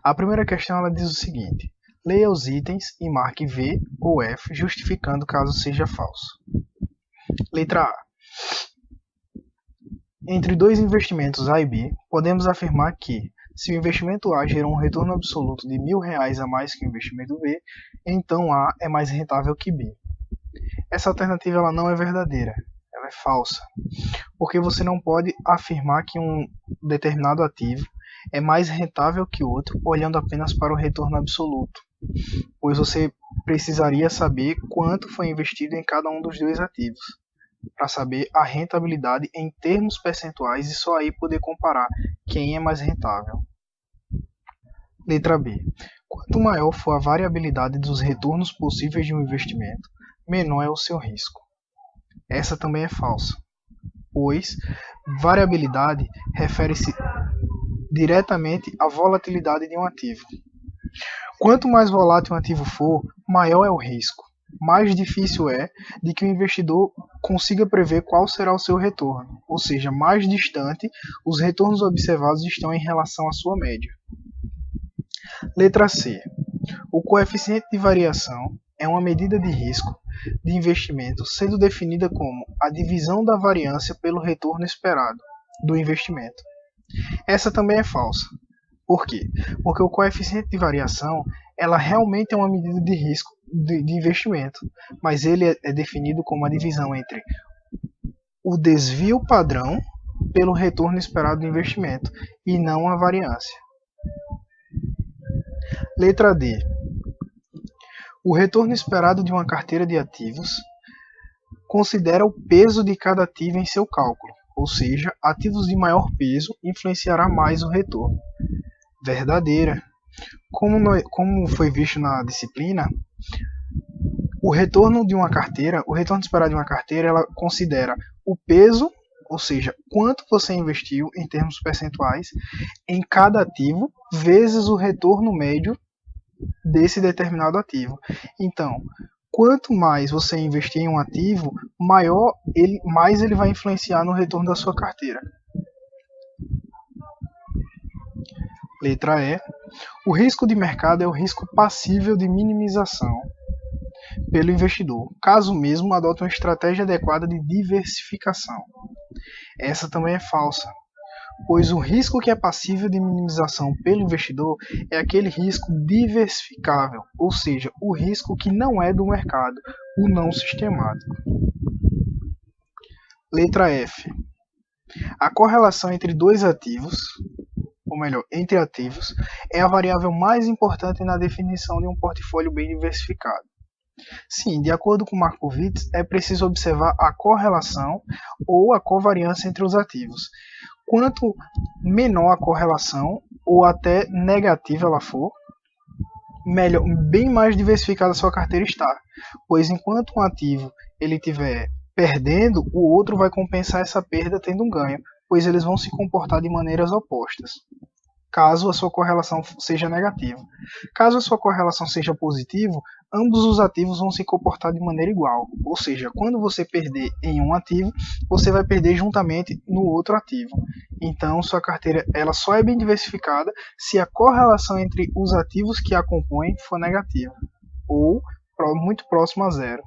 A primeira questão ela diz o seguinte: leia os itens e marque V ou F, justificando caso seja falso. Letra A. Entre dois investimentos A e B, podemos afirmar que, se o investimento A gerou um retorno absoluto de R$ 1.000 a mais que o investimento B, então A é mais rentável que B. Essa alternativa ela não é verdadeira, ela é falsa, porque você não pode afirmar que um determinado ativo é mais rentável que outro olhando apenas para o retorno absoluto, pois você precisaria saber quanto foi investido em cada um dos dois ativos, para saber a rentabilidade em termos percentuais e só aí poder comparar quem é mais rentável. Letra B. Quanto maior for a variabilidade dos retornos possíveis de um investimento, menor é o seu risco. Essa também é falsa, pois variabilidade refere-se diretamente à volatilidade de um ativo. Quanto mais volátil um ativo for, maior é o risco. Mais difícil é de que o investidor consiga prever qual será o seu retorno, ou seja, mais distante os retornos observados estão em relação à sua média. Letra C. O coeficiente de variação é uma medida de risco de investimento sendo definida como a divisão da variância pelo retorno esperado do investimento. Essa também é falsa. Por quê? Porque o coeficiente de variação ela realmente é uma medida de risco de investimento, mas ele é definido como a divisão entre o desvio padrão pelo retorno esperado do investimento e não a variância. Letra D. O retorno esperado de uma carteira de ativos considera o peso de cada ativo em seu cálculo, ou seja, ativos de maior peso influenciará mais o retorno. Verdadeira. Como foi visto na disciplina, o retorno esperado de uma carteira, ela considera o peso, ou seja, quanto você investiu em termos percentuais em cada ativo, vezes o retorno médio desse determinado ativo. Então, quanto mais você investir em um ativo, mais ele vai influenciar no retorno da sua carteira. Letra E. O risco de mercado é o risco passível de minimização pelo investidor, caso mesmo adote uma estratégia adequada de diversificação. Essa também é falsa, pois o risco que é passível de minimização pelo investidor é aquele risco diversificável, ou seja, o risco que não é do mercado, o não sistemático. Letra F. A correlação entre dois ativos, ou melhor, entre ativos, é a variável mais importante na definição de um portfólio bem diversificado. Sim, de acordo com Markowitz, é preciso observar a correlação ou a covariância entre os ativos. Quanto menor a correlação, ou até negativa ela for, bem mais diversificada a sua carteira está, pois enquanto um ativo ele estiver perdendo, o outro vai compensar essa perda tendo um ganho, pois eles vão se comportar de maneiras opostas, caso a sua correlação seja negativa. Caso a sua correlação seja positiva, ambos os ativos vão se comportar de maneira igual, ou seja, quando você perder em um ativo, você vai perder juntamente no outro ativo. Então, sua carteira ela só é bem diversificada se a correlação entre os ativos que a compõem for negativa, ou muito próximo a zero.